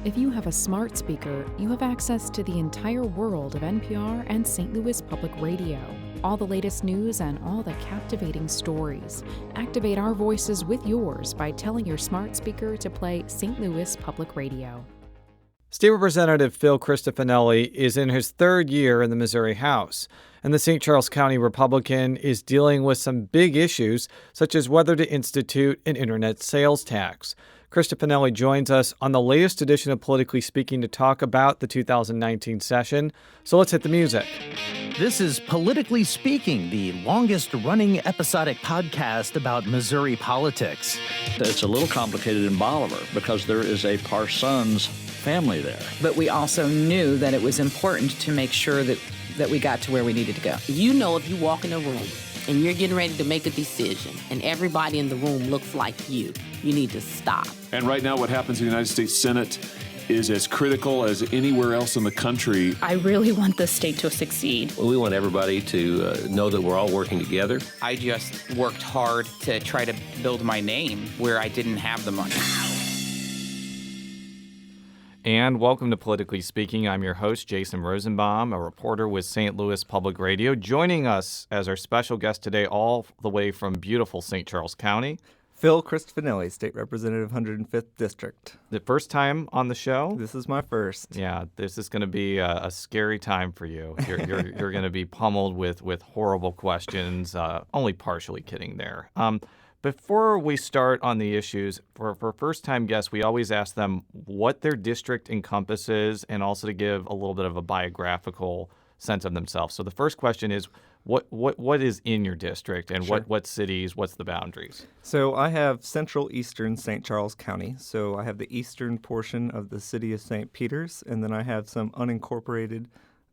If you have a smart speaker, you have access to the entire world of NPR and St. Louis Public Radio. All the latest news and all the captivating stories. Activate our voices with yours by telling your smart speaker to play St. Louis Public Radio. State Representative Phil Cristofanelli is in his third year in the Missouri House, and the St. Charles County Republican is dealing with some big issues, such as whether to institute an internet sales tax. Cristofanelli joins us on the latest edition of Politically Speaking to talk about the 2019 session. So let's hit the music. This is Politically Speaking, the longest-running episodic podcast about Missouri politics. It's a little complicated in Bolivar because there is a Parsons family there. But we also knew that it was important to make sure that we got to where we needed to go. You know, if you walk in a room and you're getting ready to make a decision and everybody in the room looks like you need to stop. And right now what happens in the United States Senate is as critical as anywhere else in the country. I really want the state to succeed. Well, we want everybody to know that we're all working together. I just worked hard to try to build my name where I didn't have the money. And welcome to Politically Speaking. I'm your host, Jason Rosenbaum, a reporter with St. Louis Public Radio. Joining us as our special guest today, all the way from beautiful St. Charles County, Phil Christofanelli, State Representative, 105th District. The first time on the show? This is my first. Yeah, this is going to be a scary time for you. You're going to be pummeled with horrible questions. Only partially kidding there. Before we start on the issues, for first-time guests, we always ask them what their district encompasses and also to give a little bit of a biographical sense of themselves. So the first question is, what is in your district and Sure. what cities, what's the boundaries? So I have central eastern St. Charles County. So I have the eastern portion of the city of St. Peters, and then I have some unincorporated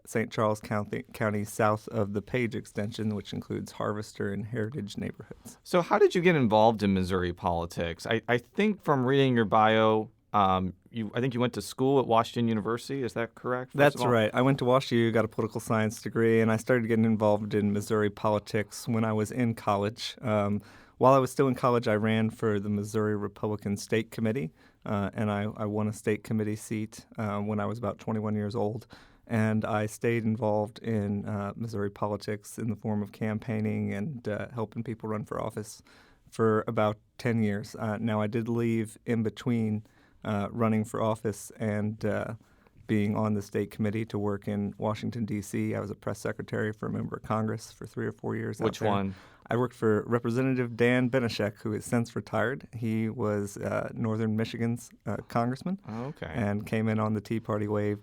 St. Charles County south of the Page extension, which includes Harvester and Heritage neighborhoods. So how did you get involved in Missouri politics? I think from reading your bio, I think you went to school at Washington University. Is that correct? That's right. I went to WashU, got a political science degree, and I started getting involved in Missouri politics when I was in college. While I was still in college, I ran for the Missouri Republican State Committee, and I won a state committee seat when I was about 21 years old. And I stayed involved in Missouri politics in the form of campaigning and helping people run for office for about 10 years. Now, I did leave in between running for office and being on the state committee to work in Washington, D.C. I was a press secretary for a member of Congress for 3 or 4 years. Which one? I worked for Representative Dan Benishek, who has since retired. He was Northern Michigan's congressman and came in on the Tea Party wave,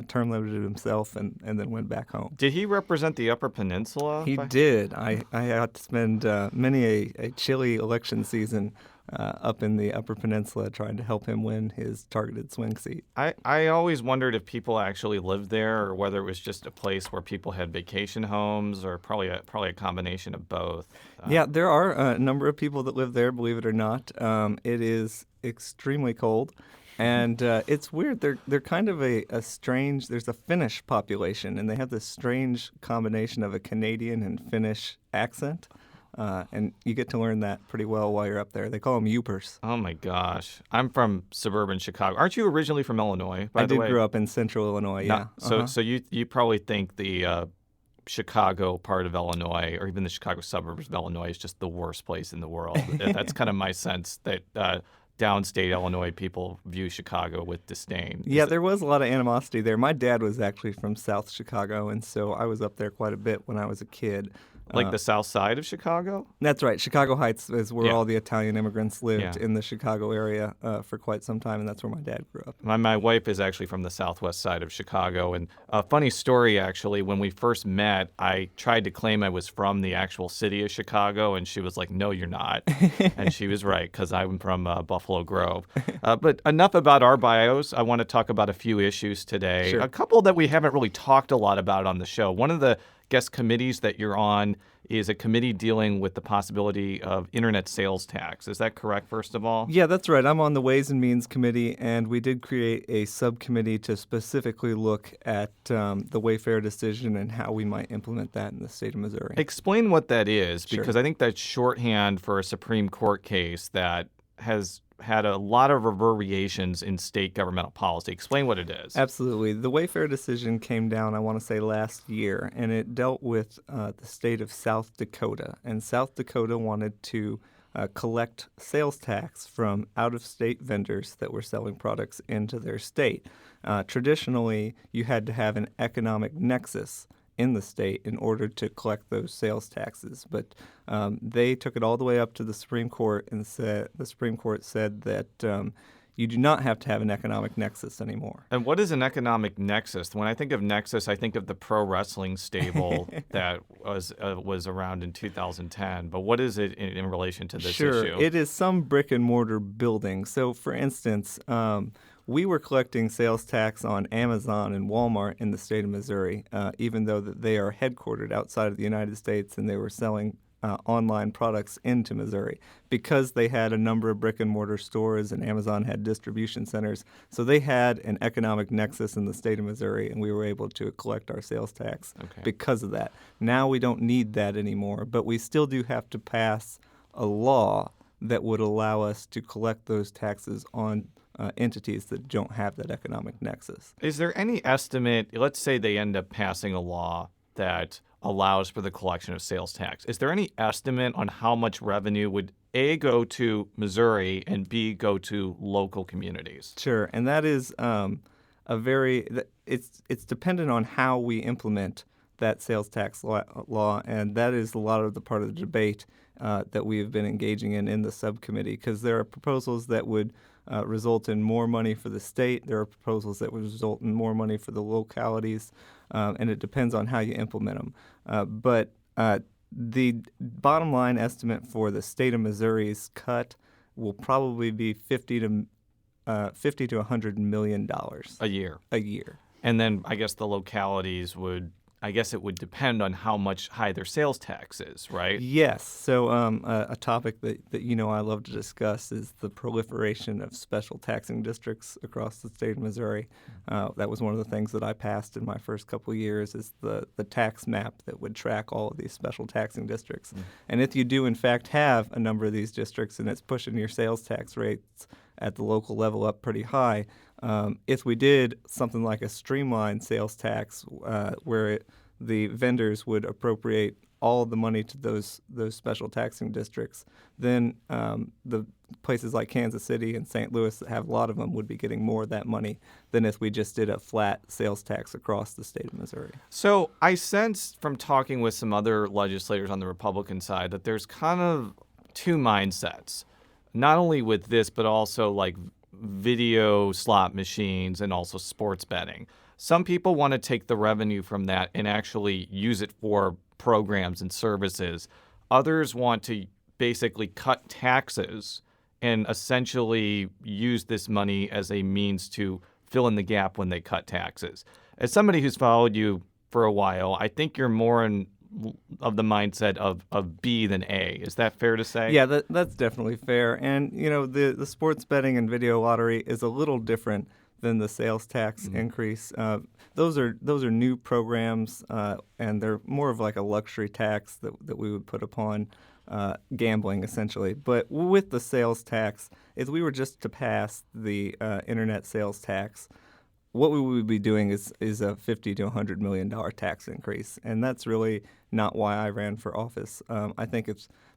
term limited himself, and then went back home. Did he represent the Upper Peninsula? He did. I had to spend many a chilly election season up in the Upper Peninsula trying to help him win his targeted swing seat. I always wondered if people actually lived there or whether it was just a place where people had vacation homes or probably a combination of both. Yeah, there are a number of people that live there, believe it or not. It is extremely cold. And it's weird. They're kind of a strange – there's a Finnish population, and they have this strange combination of a Canadian and Finnish accent. And you get to learn that pretty well while you're up there. They call them Yoopers. Oh, my gosh. I'm from suburban Chicago. Aren't you originally from Illinois, by the way? I did grow up in central Illinois, yeah. So you probably think the Chicago part of Illinois or even the Chicago suburbs of Illinois is just the worst place in the world. That's kind of my sense that downstate Illinois people view Chicago with disdain. Yeah, there was a lot of animosity there. My dad was actually from South Chicago, and so I was up there quite a bit when I was a kid. Like the south side of Chicago? That's right. Chicago Heights is where all the Italian immigrants lived in the Chicago area for quite some time, and that's where my dad grew up. My wife is actually from the southwest side of Chicago. And a funny story, actually, when we first met, I tried to claim I was from the actual city of Chicago, and she was like, no, you're not. And she was right, because I'm from Buffalo Grove. But enough about our bios. I want to talk about a few issues today. Sure. A couple that we haven't really talked a lot about on the show. One of the guest committees that you're on is a committee dealing with the possibility of internet sales tax. Is that correct, first of all? Yeah, that's right. I'm on the Ways and Means Committee, and we did create a subcommittee to specifically look at the Wayfair decision and how we might implement that in the state of Missouri. Explain what that is, because Sure. I think that's shorthand for a Supreme Court case that has had a lot of reverberations in state governmental policy. Explain what it is. Absolutely. The Wayfair decision came down, I want to say, last year, and it dealt with the state of South Dakota. And South Dakota wanted to collect sales tax from out-of-state vendors that were selling products into their state. Traditionally, you had to have an economic nexus in the state in order to collect those sales taxes. But they took it all the way up to the Supreme Court, and the Supreme Court said that you do not have to have an economic nexus anymore. And what is an economic nexus? When I think of nexus, I think of the pro wrestling stable that was around in 2010. But what is it in relation to this issue? Sure. It is some brick and mortar building. So, for instance, we were collecting sales tax on Amazon and Walmart in the state of Missouri, even though that they are headquartered outside of the United States and they were selling online products into Missouri because they had a number of brick and mortar stores and Amazon had distribution centers. So they had an economic nexus in the state of Missouri, and we were able to collect our sales tax because of that. Now we don't need that anymore, but we still do have to pass a law that would allow us to collect those taxes on entities that don't have that economic nexus. Is there any estimate, let's say they end up passing a law that allows for the collection of sales tax. Is there any estimate on how much revenue would A, go to Missouri, and B, go to local communities? Sure, and that is it's dependent on how we implement that sales tax law, and that is a lot of the part of the debate that we have been engaging in the subcommittee, because there are proposals that would result in more money for the state. There are proposals that would result in more money for the localities, and it depends on how you implement them. But the bottom line estimate for the state of Missouri's cut will probably be $50 to $100 million a year. A year. And then I guess the localities it would depend on how much high their sales tax is, right? Yes. So a topic that I love to discuss is the proliferation of special taxing districts across the state of Missouri. That was one of the things that I passed in my first couple of years, is the tax map that would track all of these special taxing districts. And if you do, in fact, have a number of these districts and it's pushing your sales tax rates at the local level up pretty high, if we did something like a streamlined sales tax where the vendors would appropriate all the money to those special taxing districts, then the places like Kansas City and St. Louis that have a lot of them would be getting more of that money than if we just did a flat sales tax across the state of Missouri. So I sense from talking with some other legislators on the Republican side that there's kind of two mindsets, not only with this, but also like video slot machines and also sports betting. Some people want to take the revenue from that and actually use it for programs and services. Others want to basically cut taxes and essentially use this money as a means to fill in the gap when they cut taxes. As somebody who's followed you for a while, I think you're more of the mindset of B than A. Is that fair to say? Yeah, that's definitely fair. And, the sports betting and video lottery is a little different than the sales tax increase. Those are new programs, and they're more of like a luxury tax that we would put upon gambling, essentially. But with the sales tax, if we were just to pass the internet sales tax, what we would be doing is a $50 to $100 million tax increase, and that's really not why I ran for office. I think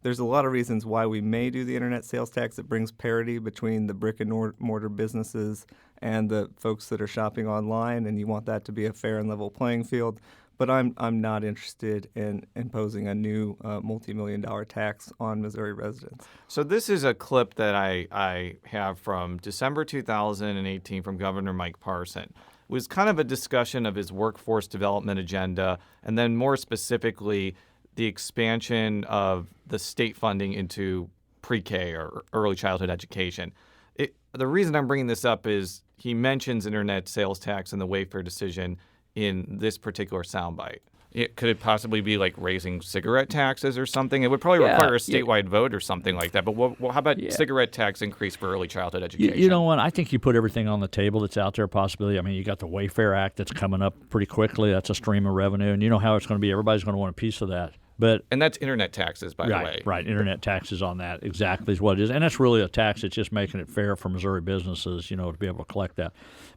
there's a lot of reasons why we may do the internet sales tax. It brings parity between the brick and mortar businesses and the folks that are shopping online, and you want that to be a fair and level playing field. But I'm not interested in imposing a new multi-million-dollar tax on Missouri residents. So this is a clip that I have from December 2018 from Governor Mike Parson. It was kind of a discussion of his workforce development agenda, and then more specifically, the expansion of the state funding into pre-K or early childhood education. The reason I'm bringing this up is he mentions internet sales tax in the Wayfair decision in this particular soundbite. Could it possibly be like raising cigarette taxes or something? It would probably require a statewide vote or something like that. But how about cigarette tax increase for early childhood education? You know what? I think you put everything on the table that's out there, possibly. I mean, you got the Wayfair Act that's coming up pretty quickly. That's a stream of revenue. And you know how it's going to be. Everybody's going to want a piece of that. And that's internet taxes, by the way. Right. Internet taxes on that exactly is what it is. And that's really a tax that's just making it fair for Missouri businesses, to be able to collect that.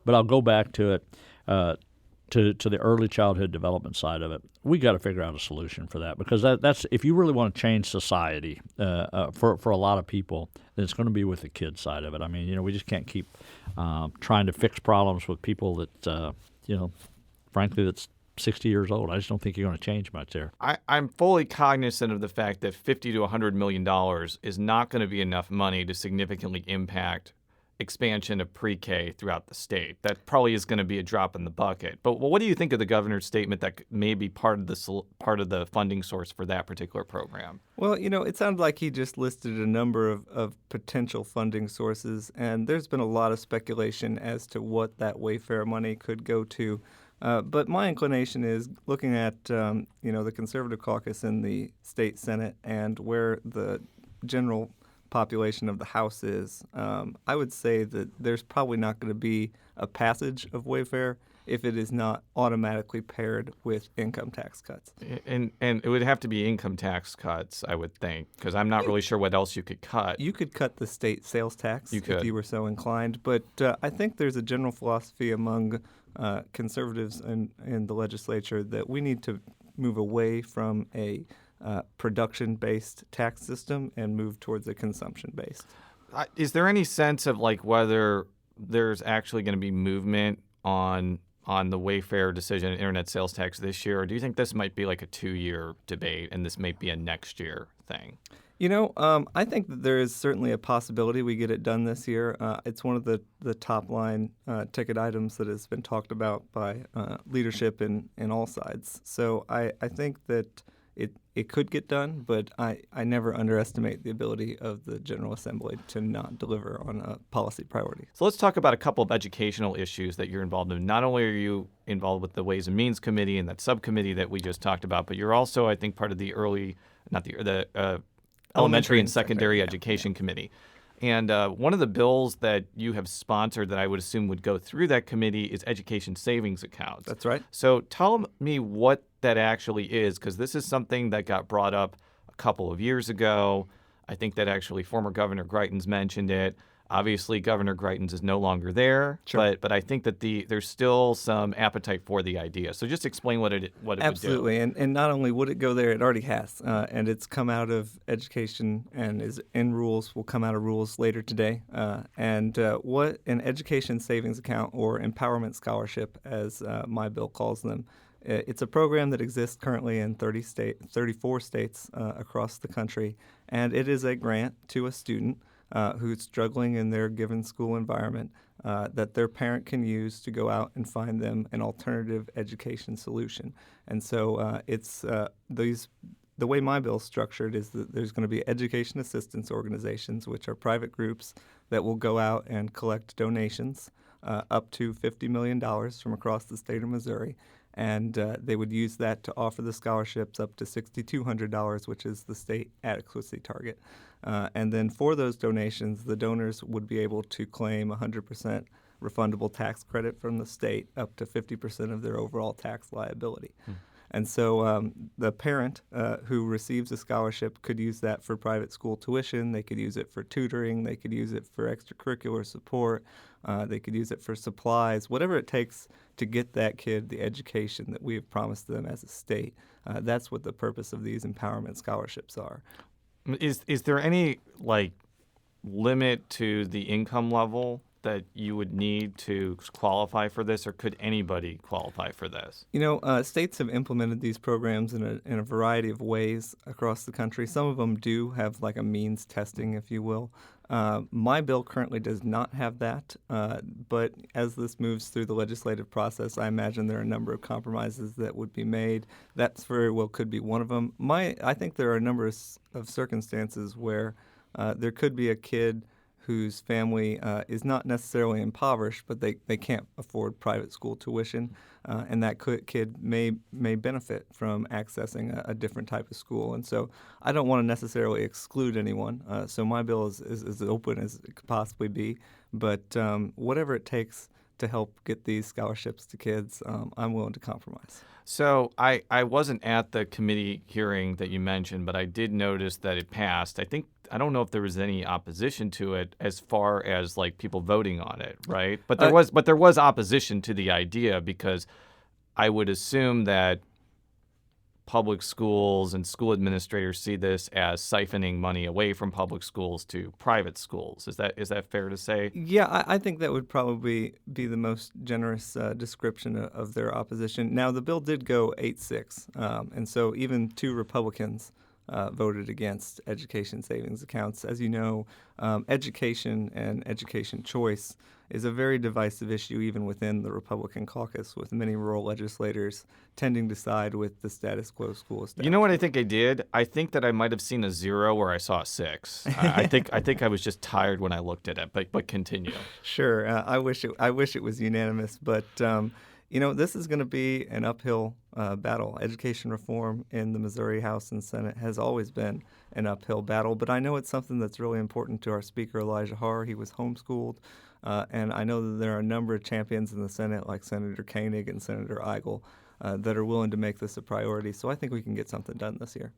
But I'll go back to it, to the early childhood development side of it. We got to figure out a solution for that, because that's if you really want to change society for a lot of people, then it's going to be with the kid side of it. I mean, we just can't keep trying to fix problems with people that, frankly, that's 60 years old. I just don't think you're going to change much there. I'm fully cognizant of the fact that $50 to $100 million is not going to be enough money to significantly impact expansion of pre-K throughout the state. That probably is going to be a drop in the bucket. But what do you think of the governor's statement that may be part of the funding source for that particular program? Well, it sounded like he just listed a number of potential funding sources, and there's been a lot of speculation as to what that Wayfair money could go to. But my inclination is looking at, the conservative caucus in the state Senate and where the general population of the House is. I would say that there's probably not going to be a passage of Wayfair if it is not automatically paired with income tax cuts. And it would have to be income tax cuts, I would think, because I'm not really sure what else you could cut. You could cut the state sales tax if you were so inclined, but I think there's a general philosophy among conservatives in the legislature that we need to move away from a production-based tax system and move towards a consumption-based. Is there any sense of whether there's actually going to be movement on the Wayfair decision, internet sales tax this year, or do you think this might be a 2-year debate and this might be a next year thing? I think that there is certainly a possibility we get it done this year. It's one of the top-line ticket items that has been talked about by leadership in all sides. So I think that it could get done, but I never underestimate the ability of the General Assembly to not deliver on a policy priority. So let's talk about a couple of educational issues that you're involved in. Not only are you involved with the Ways and Means Committee and that subcommittee that we just talked about, but you're also, I think, part of the Elementary and Secondary Education Committee. And one of the bills that you have sponsored that I would assume would go through that committee is education savings accounts. That's right. So tell me what that actually is, because this is something that got brought up a couple of years ago. I think that actually former Governor Greitens mentioned it. Obviously, Governor Greitens is no longer there, sure. but I think that there's still some appetite for the idea. So just explain what it Absolutely. would do. And not only would it go there, it already has. And it's come out of education and is in rules, will come out of rules later today. And what an education savings account, or empowerment scholarship, as my bill calls them, it's a program that exists currently in 34 states across the country. And it is a grant to a student who's struggling in their given school environment that their parent can use to go out and find them an alternative education solution. And so the way my bill is structured is that there's going to be education assistance organizations, which are private groups that will go out and collect donations up to $50 million from across the state of Missouri. And they would use that to offer the scholarships up to $6,200, which is the state adequacy target. And then for those donations, the donors would be able to claim 100% refundable tax credit from the state up to 50% of their overall tax liability. And so the parent who receives a scholarship could use that for private school tuition. They could use it for tutoring. They could use it for extracurricular support. They could use it for supplies, whatever it takes to get that kid the education that we have promised them as a state. That's what the purpose of these empowerment scholarships are. Is there any limit to the income level that you would need to qualify for this, or could anybody qualify for this? States have implemented these programs in a variety of ways across the country. Some of them do have a means testing, if you will. My bill currently does not have that, but as this moves through the legislative process, I imagine there are a number of compromises that would be made. That very well could be one of them. I think there are a number of circumstances where there could be a kid whose family is not necessarily impoverished, but they can't afford private school tuition, and that kid may benefit from accessing a different type of school. And so I don't want to necessarily exclude anyone, so my bill is as open as it could possibly be, but whatever it takes to help get these scholarships to kids, I'm willing to compromise. So I wasn't at the committee hearing that you mentioned, but I did notice that it passed. I don't know if there was any opposition to it as far as like people voting on it, right? But there was opposition to the idea because I would assume that public schools and school administrators see this as siphoning money away from public schools to private schools. Is that fair to say? Yeah, I think that would probably be the most generous description of their opposition. Now, the bill did go 8-6, and so even 2 Republicans voted against education savings accounts. As you know, education and education choice is a very divisive issue even within the Republican caucus, with many rural legislators tending to side with the status quo school establishment. You know what I think I did? I think that I might have seen a 0 where I saw a 6. I think I was just tired when I looked at it. But continue. Sure, I wish it was unanimous, but this is going to be an uphill battle. Education reform in the Missouri House and Senate has always been an uphill battle, but I know it's something that's really important to our Speaker, Elijah Harr. He was homeschooled, and I know that there are a number of champions in the Senate, like Senator Koenig and Senator Eigel, that are willing to make this a priority. So I think we can get something done this year.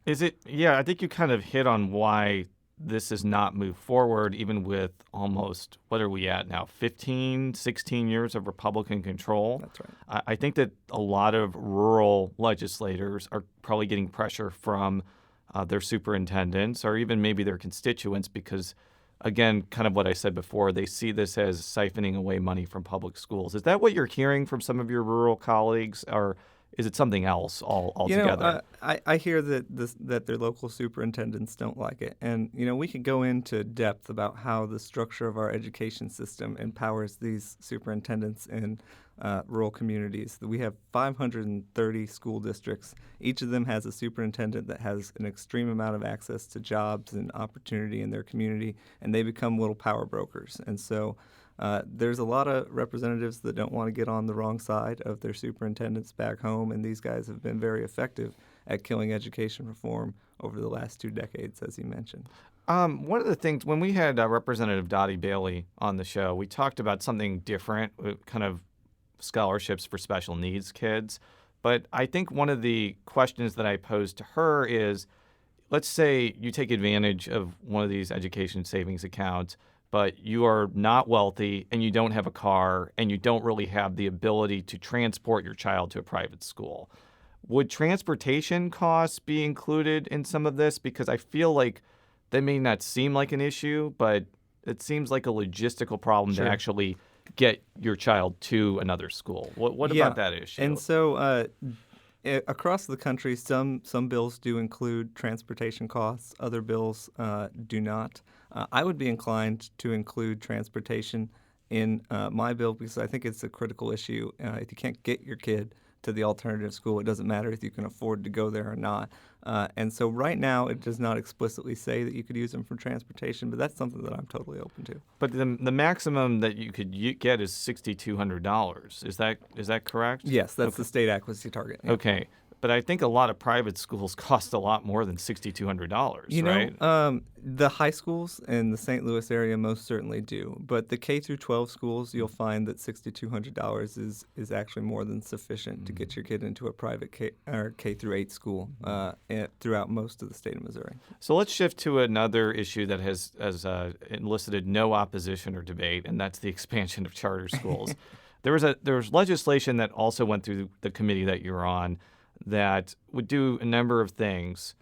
Yeah, I think you kind of hit on why this has not moved forward, even with almost, what are we at now, 15, 16 years of Republican control. That's right. I think that a lot of rural legislators are probably getting pressure from their superintendents or even maybe their constituents because, again, kind of what I said before, they see this as siphoning away money from public schools. Is that what you're hearing from some of your rural colleagues, or is it something else altogether? I hear that their local superintendents don't like it. And, we could go into depth about how the structure of our education system empowers these superintendents in rural communities. We have 530 school districts. Each of them has a superintendent that has an extreme amount of access to jobs and opportunity in their community, and they become little power brokers. And so there's a lot of representatives that don't want to get on the wrong side of their superintendents back home, and these guys have been very effective at killing education reform over the last 2 decades, as you mentioned. One of the things, when we had Representative Dottie Bailey on the show, we talked about something different, kind of scholarships for special needs kids. But I think one of the questions that I posed to her is, let's say you take advantage of one of these education savings accounts, but you are not wealthy and you don't have a car and you don't really have the ability to transport your child to a private school. Would transportation costs be included in some of this? Because I feel like that may not seem like an issue, but it seems like a logistical problem to actually get your child to another school. What about that issue? And so across the country, some bills do include transportation costs. Other bills do not. I would be inclined to include transportation in my bill because I think it's a critical issue. If you can't get your kid to the alternative school, it doesn't matter if you can afford to go there or not. And so right now, it does not explicitly say that you could use them for transportation, but that's something that I'm totally open to. But the maximum that you could get is $6,200. Is that correct? Yes, that's the state adequacy target. Yeah. Okay. But I think a lot of private schools cost a lot more than $6,200, right? The high schools in the St. Louis area most certainly do. But the K through 12 schools, you'll find that $6,200 is actually more than sufficient to get your kid into a private K through 8 school throughout most of the state of Missouri. So let's shift to another issue that has elicited no opposition or debate, and that's the expansion of charter schools. There was legislation that also went through the committee that you're on that would do a number of things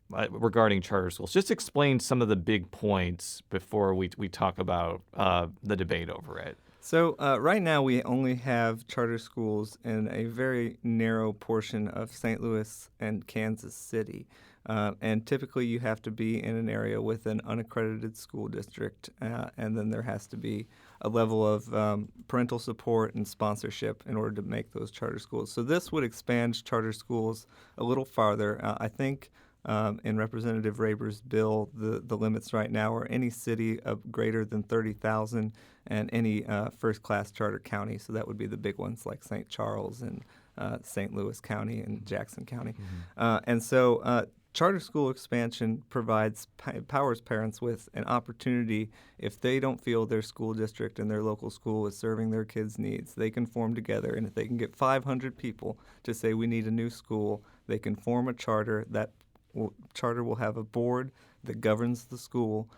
regarding charter schools. Just explain some of the big points before we talk about the debate over it. So right now we only have charter schools in a very narrow portion of St. Louis and Kansas City. And typically you have to be in an area with an unaccredited school district, and then there has to be a level of parental support and sponsorship in order to make those charter schools. So this would expand charter schools a little farther. I think in Representative Raber's bill, the limits right now are any city of greater than 30,000 and any first-class charter county. So that would be the big ones like St. Charles and St. Louis County and Jackson County. And so Charter school expansion powers parents with an opportunity. If they don't feel their school district and their local school is serving their kids' needs, they can form together. And if they can get 500 people to say we need a new school, they can form a charter. That charter will have a board that governs the school,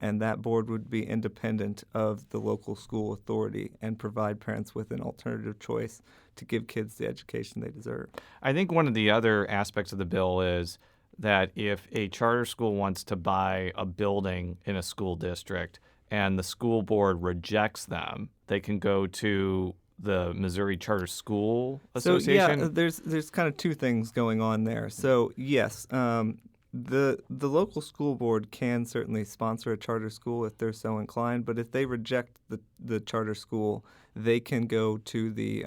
and that board would be independent of the local school authority and provide parents with an alternative choice to give kids the education they deserve. I think one of the other aspects of the bill is that if a charter school wants to buy a building in a school district and the school board rejects them, they can go to the Missouri Charter School Association. So there's kind of two things going on there. So yes, the local school board can certainly sponsor a charter school if they're so inclined, but if they reject the charter school, they can go to the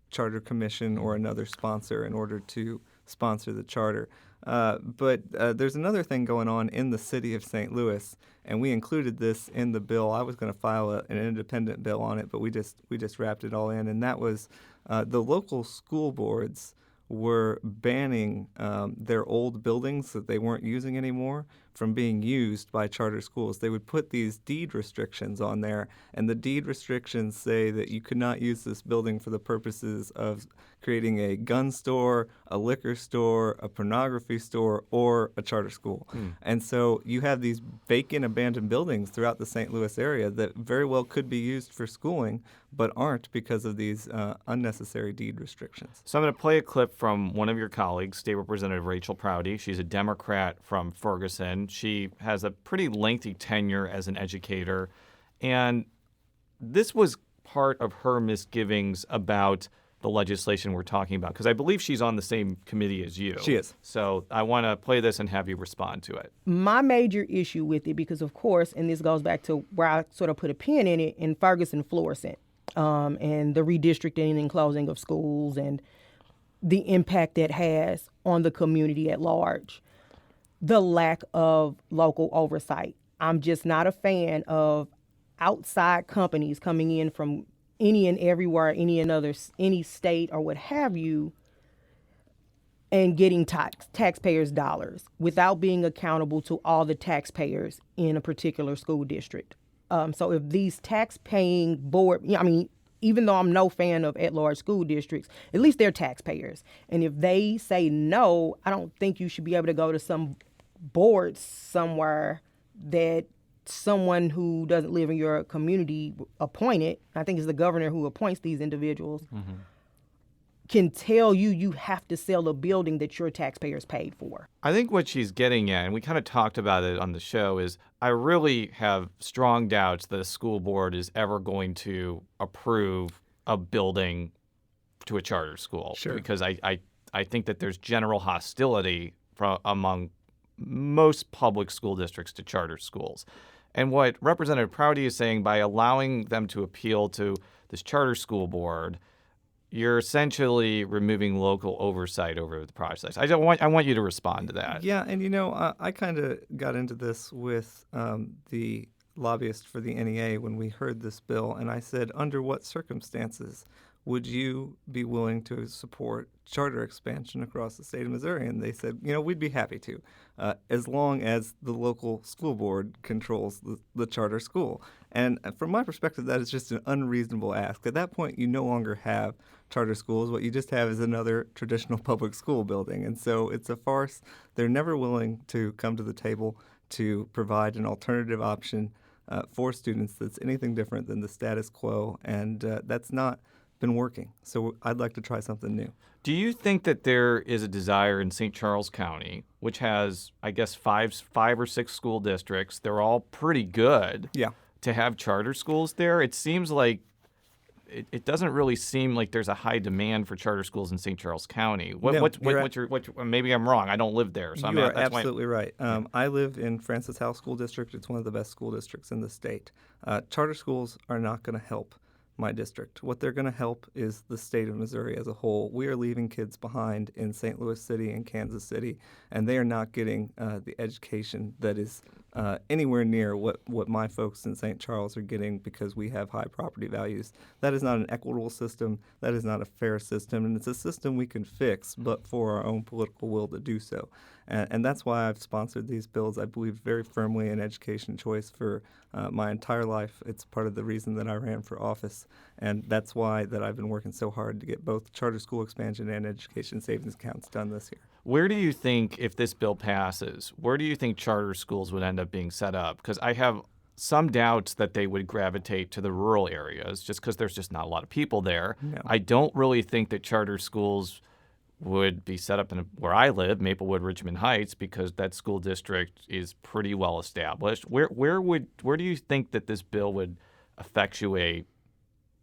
charter commission or another sponsor in order to sponsor the charter. But there's another thing going on in the city of St. Louis, and we included this in the bill. I was going to file an independent bill on it, but we just wrapped it all in, and that was the local school boards were banning their old buildings that they weren't using anymore from being used by charter schools. They would put these deed restrictions on there, and the deed restrictions say that you could not use this building for the purposes of creating a gun store, a liquor store, a pornography store, or a charter school. And so you have these vacant, abandoned buildings throughout the St. Louis area that very well could be used for schooling, but aren't because of these unnecessary deed restrictions. So I'm going to play a clip from one of your colleagues, State Representative Rachel Prouty. She's a Democrat from Ferguson. She has a pretty lengthy tenure as an educator, and this was part of her misgivings about the legislation we're talking about, because I believe she's on the same committee as you. She is. So I want to play this and have you respond to it. My major issue with it, because of course, and this goes back to where I sort of put a pin in it, in Ferguson Florissant, and the redistricting and closing of schools and the impact that has on the community at large. The lack of local oversight. I'm just not a fan of outside companies coming in from any and everywhere, any state or what have you, and getting taxpayers' dollars without being accountable to all the taxpayers in a particular school district. So if these tax-paying board, even though I'm no fan of at-large school districts, at least they're taxpayers. And if they say no, I don't think you should be able to go to some board somewhere that someone who doesn't live in your community appointed, I think it's the governor who appoints these individuals, can tell you have to sell a building that your taxpayers paid for. I think what she's getting at, and we kind of talked about it on the show, is I really have strong doubts that a school board is ever going to approve a building to a charter school. Sure. Because I think that there's general hostility among most public school districts to charter schools. And what Representative Prouty is saying, by allowing them to appeal to this charter school board, you're essentially removing local oversight over the process. I want you to respond to that. Yeah, and I kind of got into this with the lobbyist for the NEA when we heard this bill, and I said, under what circumstances would you be willing to support charter expansion across the state of Missouri? And they said, we'd be happy to, as long as the local school board controls the charter school. And from my perspective, that is just an unreasonable ask. At that point, you no longer have charter schools. What you just have is another traditional public school building. And so it's a farce. They're never willing to come to the table to provide an alternative option for students that's anything different than the status quo. And that's not been working. So I'd like to try something new. Do you think that there is a desire in St. Charles County, which has, I guess, five or six school districts, they're all pretty good, to have charter schools there? It seems like it doesn't really seem like there's a high demand for charter schools in St. Charles County. Maybe I'm wrong. I don't live there. So you are absolutely right. I live in Francis House School District. It's one of the best school districts in the state. Charter schools are not going to help my district. What they're going to help is the state of Missouri as a whole. We are leaving kids behind in St. Louis City and Kansas City, and they are not getting the education that is anywhere near what my folks in St. Charles are getting because we have high property values. That is not an equitable system. That is not a fair system, and it's a system we can fix, but for our own political will to do so. And that's why I've sponsored these bills. I believe very firmly in education choice for my entire life. It's part of the reason that I ran for office, and that's why that I've been working so hard to get both charter school expansion and education savings accounts done this year. Where do you think, if this bill passes, where do you think charter schools would end up being set up? Because I have some doubts that they would gravitate to the rural areas just because there's just not a lot of people there. No. I don't really think that charter schools would be set up in where I live, Maplewood, Richmond Heights, because that school district is pretty well established. Where do you think that this bill would effectuate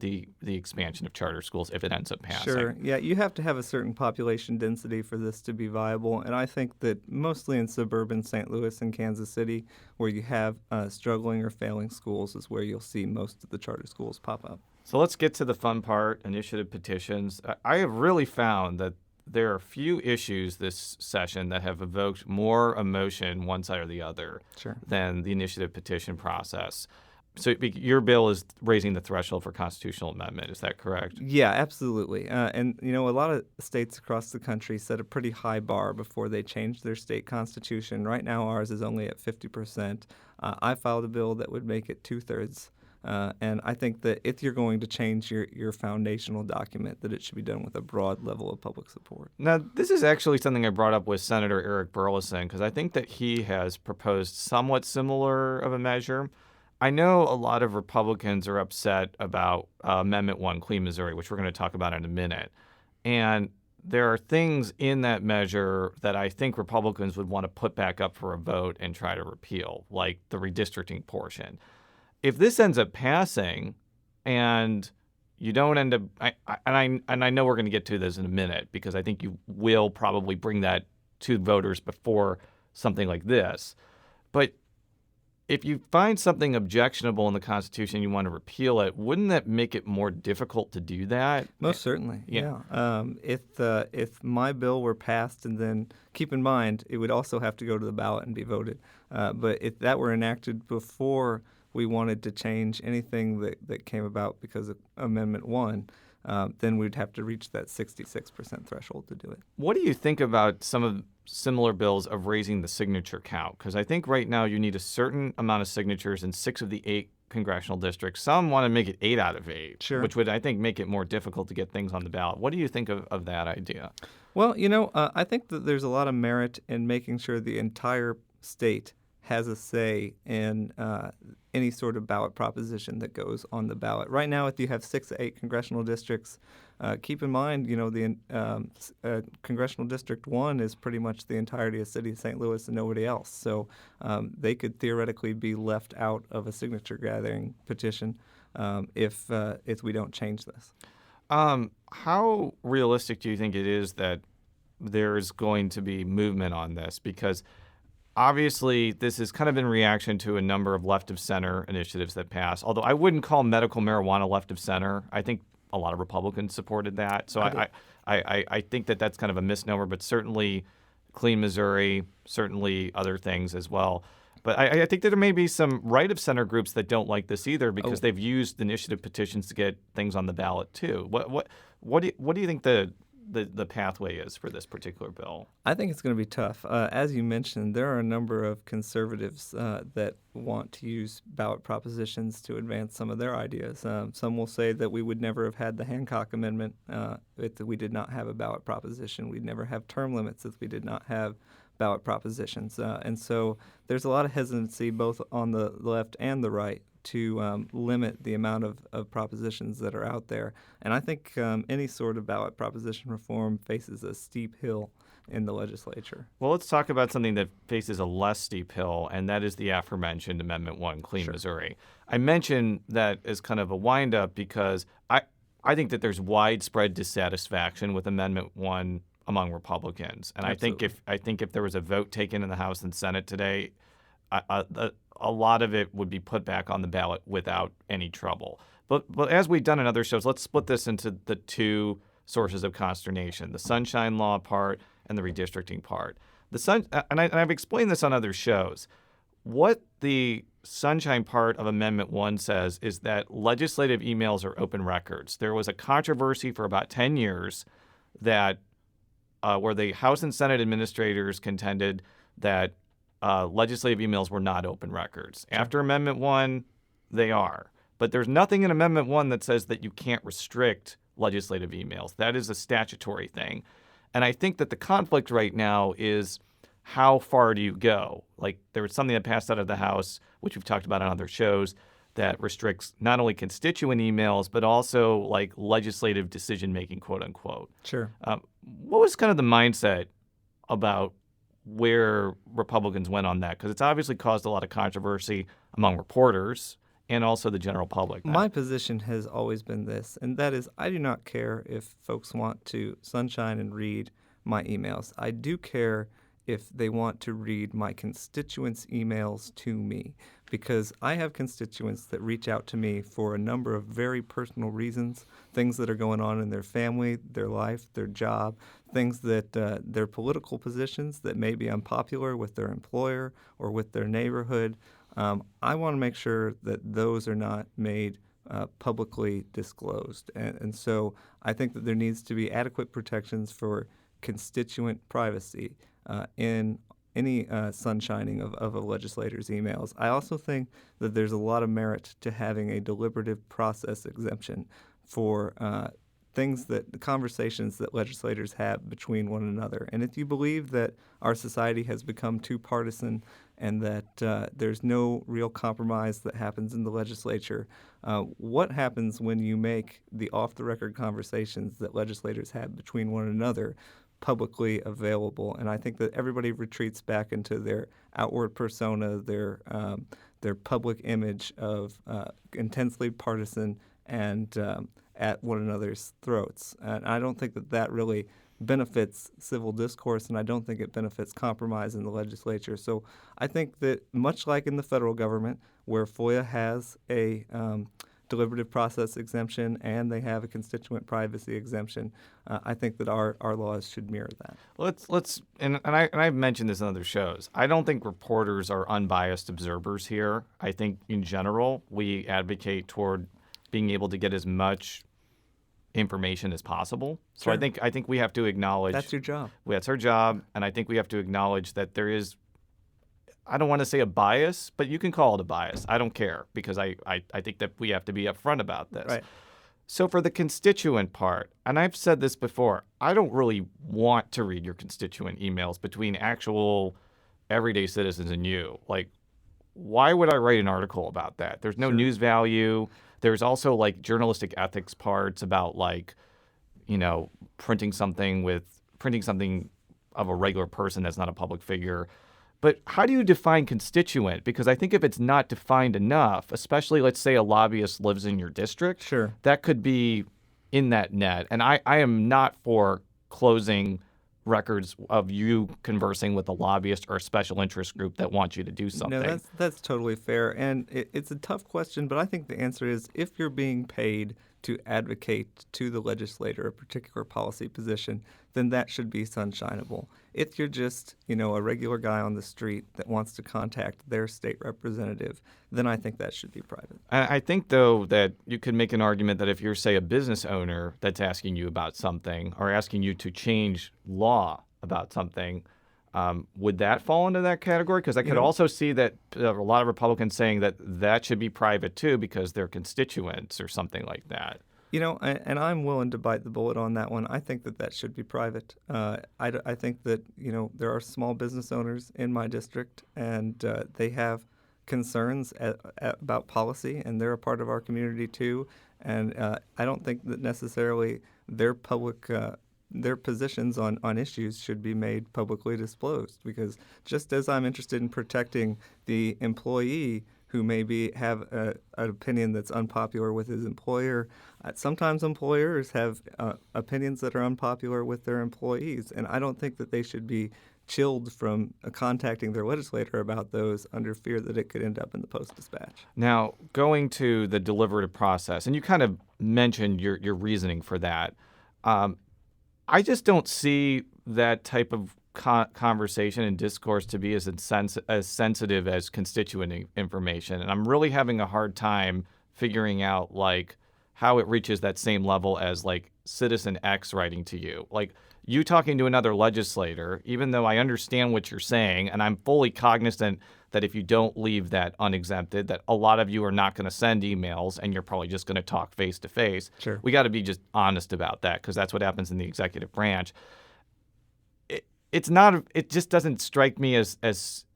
the expansion of charter schools if it ends up passing? Sure. Yeah, you have to have a certain population density for this to be viable, and I think that mostly in suburban St. Louis and Kansas City, where you have struggling or failing schools, is where you'll see most of the charter schools pop up. So let's get to the fun part, initiative petitions. I have really found that there are few issues this session that have evoked more emotion, one side or the other, than the initiative petition process. So your bill is raising the threshold for constitutional amendment. Is that correct? Yeah, absolutely. And, a lot of states across the country set a pretty high bar before they change their state constitution. Right now, ours is only at 50%. I filed a bill that would make it 2/3. And I think that if you're going to change your foundational document, that it should be done with a broad level of public support. Now, this is actually something I brought up with Senator Eric Burleson, because I think that he has proposed somewhat similar of a measure. I know a lot of Republicans are upset about Amendment 1, Clean Missouri, which we're going to talk about in a minute. And there are things in that measure that I think Republicans would want to put back up for a vote and try to repeal, like the redistricting portion. If this ends up passing and you don't end up, I know we're going to get to this in a minute because I think you will probably bring that to voters before something like this. But if you find something objectionable in the Constitution, you want to repeal it, wouldn't that make it more difficult to do that? Most certainly, yeah. If my bill were passed, and then keep in mind, it would also have to go to the ballot and be voted. But if that were enacted before we wanted to change anything that came about because of Amendment 1, then we'd have to reach that 66% threshold to do it. What do you think about some of similar bills of raising the signature count? Because I think right now you need a certain amount of signatures in 6 of the 8 congressional districts. Some want to make it 8 out of 8, which would, I think, make it more difficult to get things on the ballot. What do you think of that idea? Well, I think that there's a lot of merit in making sure the entire state has a say in any sort of ballot proposition that goes on the ballot. Right now, if you have 6 to 8 congressional districts, keep in mind, the Congressional District 1 is pretty much the entirety of the city of St. Louis and nobody else. So they could theoretically be left out of a signature gathering petition if we don't change this. How realistic do you think it is that there's going to be movement on this? Because obviously, this is kind of in reaction to a number of left-of-center initiatives that passed, although I wouldn't call medical marijuana left-of-center. I think a lot of Republicans supported that. So I think that that's kind of a misnomer, but certainly Clean Missouri, certainly other things as well. But I think that there may be some right-of-center groups that don't like this either because they've used initiative petitions to get things on the ballot too. What do you think the pathway is for this particular bill? I think it's going to be tough. As you mentioned, there are a number of conservatives that want to use ballot propositions to advance some of their ideas. Some will say that we would never have had the Hancock Amendment if we did not have a ballot proposition. We'd never have term limits if we did not have ballot propositions. And so there's a lot of hesitancy both on the left and the right to limit the amount of propositions that are out there. And I think any sort of ballot proposition reform faces a steep hill in the legislature. Well, let's talk about something that faces a less steep hill, and that is the aforementioned Amendment 1, Clean Missouri. I mention that as kind of a wind-up because I think that there's widespread dissatisfaction with Amendment 1 among Republicans. And I think if there was a vote taken in the House and Senate today, a lot of it would be put back on the ballot without any trouble. But as we've done in other shows, let's split this into the 2 sources of consternation, the Sunshine Law part and the redistricting part. And I've explained this on other shows. what the sunshine part of Amendment 1 says is that legislative emails are open records. There was a controversy for about 10 years that where the House and Senate administrators contended that legislative emails were not open records. Sure. After Amendment 1, they are. But there's nothing in Amendment 1 that says that you can't restrict legislative emails. That is a statutory thing. And I think that the conflict right now is how far do you go? Like, there was something that passed out of the House, which we've talked about on other shows, that restricts not only constituent emails, but also like legislative decision-making, quote unquote. Sure. What was kind of the mindset about where Republicans went on that? Because it's obviously caused a lot of controversy among reporters and also the general public. My position has always been this, and that is I do not care if folks want to sunshine and read my emails. I do care if they want to read my constituents' emails to me, because I have constituents that reach out to me for a number of very personal reasons, things that are going on in their family, their life, their job, things that their political positions that may be unpopular with their employer or with their neighborhood. I want to make sure that those are not made publicly disclosed. And so I think that there needs to be adequate protections for constituent privacy in any sunshining of a legislator's emails. I also think that there's a lot of merit to having a deliberative process exemption for conversations that legislators have between one another. And if you believe that our society has become too partisan and that there's no real compromise that happens in the legislature, what happens when you make the off-the-record conversations that legislators have between one another publicly available? And I think that everybody retreats back into their outward persona, their public image of intensely partisan and at one another's throats. And I don't think that that really benefits civil discourse, and I don't think it benefits compromise in the legislature. So I think that much like in the federal government, where FOIA has a deliberative process exemption and they have a constituent privacy exemption, I think that our laws should mirror that. Let's I've mentioned this in other shows. I don't think reporters are unbiased observers here. I think in general we advocate toward being able to get as much information as possible. So Sure. I think we have to acknowledge That's your job. That's our job, and I think we have to acknowledge that there is, I don't want to say a bias, but you can call it a bias. I don't care, because I think that we have to be upfront about this. Right. So for the constituent part, and I've said this before, I don't really want to read your constituent emails between actual everyday citizens and you. Like, why would I write an article about that? There's no Sure. news value. There's also like journalistic ethics parts about like, printing something of a regular person that's not a public figure. But how do you define constituent? Because I think if it's not defined enough, especially let's say a lobbyist lives in your district, Sure. that could be in that net. And I am not for closing records of you conversing with a lobbyist or a special interest group that wants you to do something. No, that's totally fair. And it's a tough question, but I think the answer is if you're being paid to advocate to the legislator a particular policy position, then that should be sunshineable. If you're just, a regular guy on the street that wants to contact their state representative, then I think that should be private. I think, though, that you could make an argument that if you're, say, a business owner that's asking you about something or asking you to change law about something, would that fall into that category? Because I could also see that a lot of Republicans saying that should be private, too, because they're constituents or something like that. And I'm willing to bite the bullet on that one. I think that should be private. I think that, there are small business owners in my district, and they have concerns about policy, and they're a part of our community, too. And I don't think that necessarily their public their positions on issues should be made publicly disclosed, because just as I'm interested in protecting the employee who maybe have an opinion that's unpopular with his employer, sometimes employers have opinions that are unpopular with their employees, and I don't think that they should be chilled from contacting their legislator about those under fear that it could end up in the Post-Dispatch. Now, going to the deliberative process, and you kind of mentioned your reasoning for that, I just don't see that type of conversation and discourse to be as sensitive as constituent information. And I'm really having a hard time figuring out, like, how it reaches that same level as, like, Citizen X writing to you. Like, you talking to another legislator, even though I understand what you're saying, and I'm fully cognizant that if you don't leave that unexempted, that a lot of you are not going to send emails and you're probably just going to talk face to face. Sure. We got to be just honest about that, because that's what happens in the executive branch. It just doesn't strike me as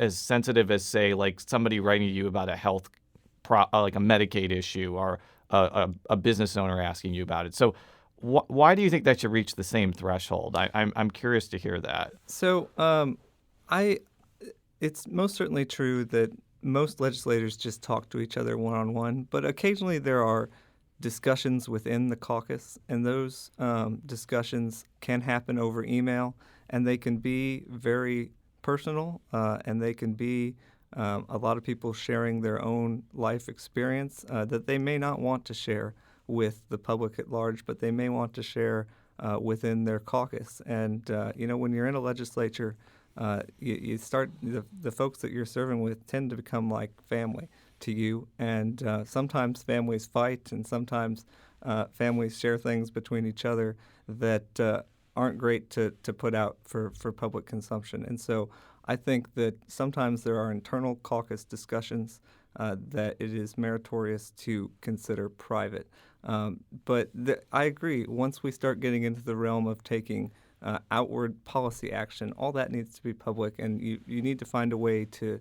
sensitive as, say, like somebody writing to you about a health, like a Medicaid issue, or a business owner asking you about it. So why do you think that should reach the same threshold? I'm curious to hear that. So it's most certainly true that most legislators just talk to each other one-on-one, but occasionally there are discussions within the caucus, and those discussions can happen over email, and they can be very personal, and they can be a lot of people sharing their own life experience that they may not want to share with the public at large, but they may want to share within their caucus. And, when you're in a legislature, you start, the folks that you're serving with tend to become like family to you. And sometimes families fight, and sometimes families share things between each other that aren't great to put out for public consumption. And so I think that sometimes there are internal caucus discussions that it is meritorious to consider private. But I agree, once we start getting into the realm of taking outward policy action, all that needs to be public, and you need to find a way to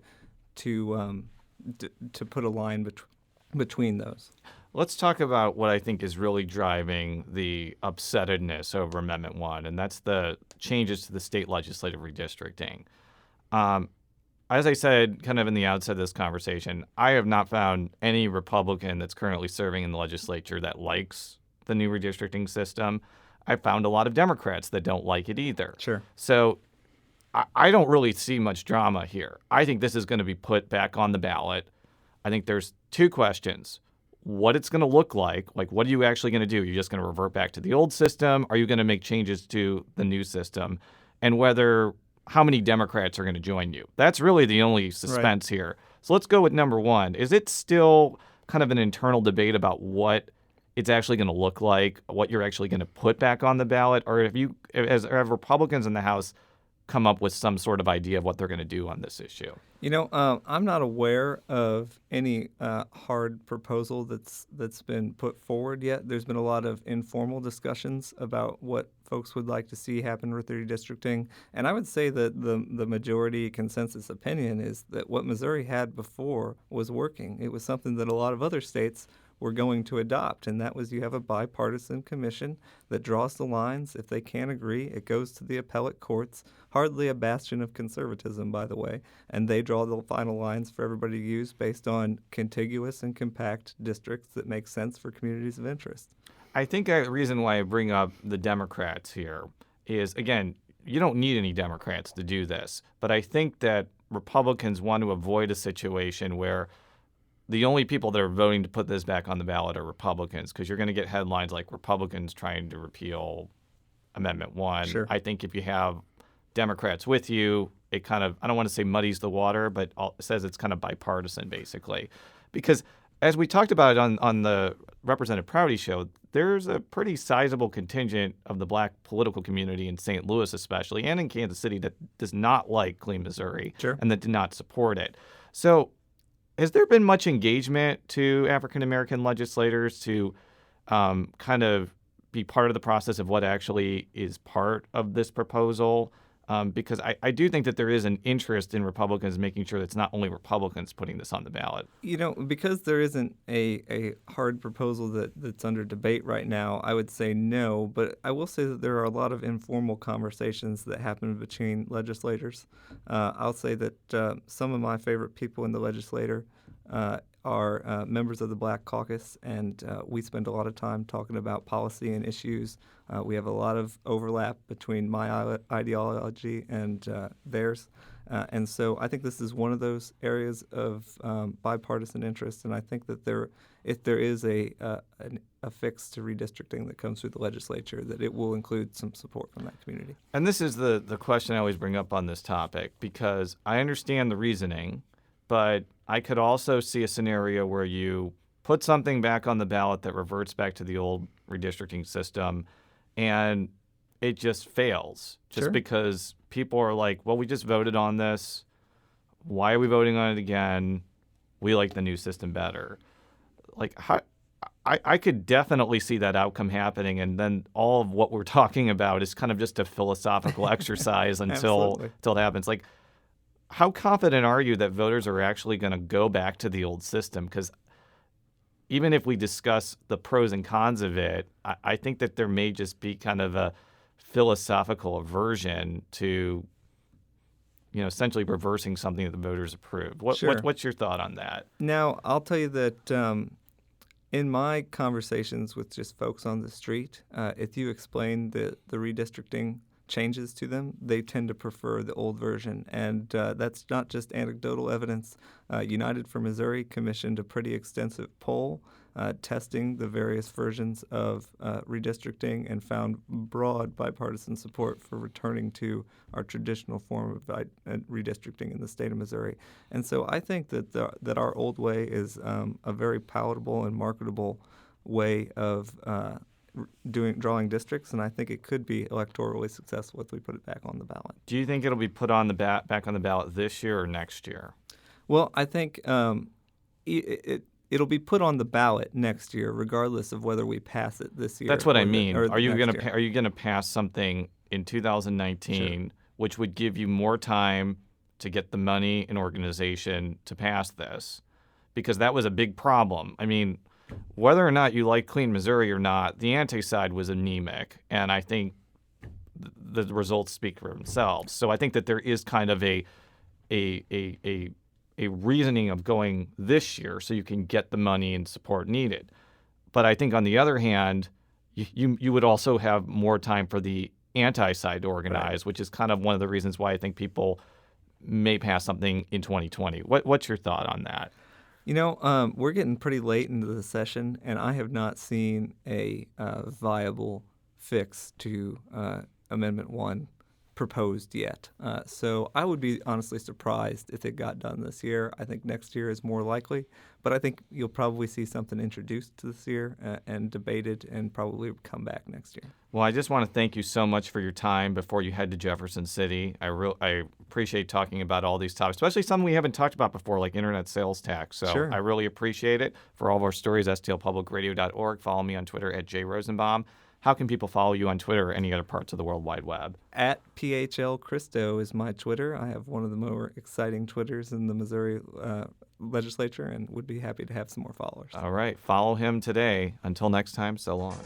put a line between those. Let's talk about what I think is really driving the upsettedness over Amendment 1, and that's the changes to the state legislative redistricting. As I said kind of in the outset of this conversation, I have not found any Republican that's currently serving in the legislature that likes the new redistricting system. I found a lot of Democrats that don't like it either. Sure. So I don't really see much drama here. I think this is going to be put back on the ballot. I think there's two questions. What it's going to look like what are you actually going to do? You're just going to revert back to the old system? Are you going to make changes to the new system? And how many Democrats are going to join you? That's really the only suspense here. So let's go with number one. Is it still kind of an internal debate about what it's actually going to look like, what you're actually going to put back on the ballot? Or have Republicans in the House come up with some sort of idea of what they're going to do on this issue? I'm not aware of any hard proposal that's been put forward yet. There's been a lot of informal discussions about what folks would like to see happen with the redistricting. And I would say that the majority consensus opinion is that what Missouri had before was working. It was something that a lot of other states were going to adopt, and that was you have a bipartisan commission that draws the lines. If they can't agree, it goes to the appellate courts, hardly a bastion of conservatism, by the way, and they draw the final lines for everybody to use based on contiguous and compact districts that make sense for communities of interest. I think a reason why I bring up the Democrats here is, again, you don't need any Democrats to do this, but I think that Republicans want to avoid a situation where the only people that are voting to put this back on the ballot are Republicans, because you're going to get headlines like Republicans trying to repeal Amendment 1. Sure. I think if you have Democrats with you, it kind of, I don't want to say muddies the water, but says it's kind of bipartisan, basically. Because as we talked about on the Representative Prouty show, there's a pretty sizable contingent of the black political community in St. Louis especially, and in Kansas City, that does not like Clean Missouri. Sure. And that did not support it. So has there been much engagement to African-American legislators to kind of be part of the process of what actually is part of this proposal? Because I do think that there is an interest in Republicans making sure that it's not only Republicans putting this on the ballot. Because there isn't a hard proposal that's under debate right now, I would say no. But I will say that there are a lot of informal conversations that happen between legislators. I'll say that some of my favorite people in the legislature are members of the Black Caucus, and we spend a lot of time talking about policy and issues. We have a lot of overlap between my ideology and theirs. And so I think this is one of those areas of bipartisan interest, and I think that if there is a a fix to redistricting that comes through the legislature, that it will include some support from that community. And this is the question I always bring up on this topic, because I understand the reasoning, but I could also see a scenario where you put something back on the ballot that reverts back to the old redistricting system, and it just fails just because people are like, well, we just voted on this. Why are we voting on it again? We like the new system better. Like, I could definitely see that outcome happening, and then all of what we're talking about is kind of just a philosophical exercise until it happens. Like, how confident are you that voters are actually going to go back to the old system? Because even if we discuss the pros and cons of it, I think that there may just be kind of a philosophical aversion to, essentially reversing something that the voters approved. What's your thought on that? Now, I'll tell you that in my conversations with just folks on the street, if you explain the redistricting changes to them, they tend to prefer the old version. And that's not just anecdotal evidence. United for Missouri commissioned a pretty extensive poll testing the various versions of redistricting and found broad bipartisan support for returning to our traditional form of redistricting in the state of Missouri. And so I think that our old way is a very palatable and marketable way of drawing districts, and I think it could be electorally successful if we put it back on the ballot. Do you think it'll be put on the back on the ballot this year or next year? Well, I think it'll be put on the ballot next year, regardless of whether we pass it this year. That's what I mean. Are you going to pass something in 2019, which would give you more time to get the money and organization to pass this? Because that was a big problem. I mean, whether or not you like Clean Missouri or not, the anti-side was anemic, and I think the results speak for themselves. So I think that there is kind of a reasoning of going this year so you can get the money and support needed. But I think on the other hand, you would also have more time for the anti-side to organize, which is kind of one of the reasons why I think people may pass something in 2020. What's your thought on that? We're getting pretty late into the session, and I have not seen a viable fix to Amendment 1 proposed yet. So I would be honestly surprised if it got done this year. I think next year is more likely, but I think you'll probably see something introduced this year and debated and probably come back next year. Well, I just want to thank you so much for your time before you head to Jefferson City. I appreciate talking about all these topics, especially some we haven't talked about before, like internet sales tax. So I really appreciate it. For all of our stories, stlpublicradio.org. Follow me on Twitter at @jrosenbaum. How can people follow you on Twitter or any other parts of the World Wide Web? At PHL Christo is my Twitter. I have one of the more exciting Twitters in the Missouri legislature and would be happy to have some more followers. All right. Follow him today. Until next time, so long.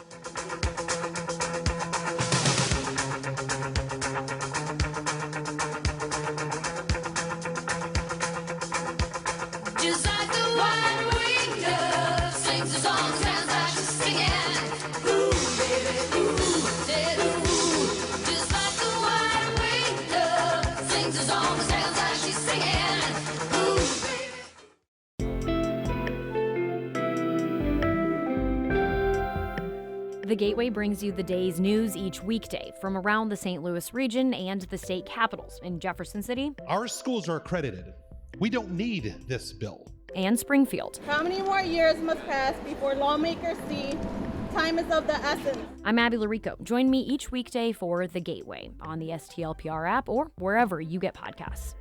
The Gateway brings you the day's news each weekday from around the St. Louis region and the state capitals in Jefferson City. Our schools are accredited. We don't need this bill. And Springfield. How many more years must pass before lawmakers see time is of the essence? I'm Abby Larico. Join me each weekday for The Gateway on the STLPR app or wherever you get podcasts.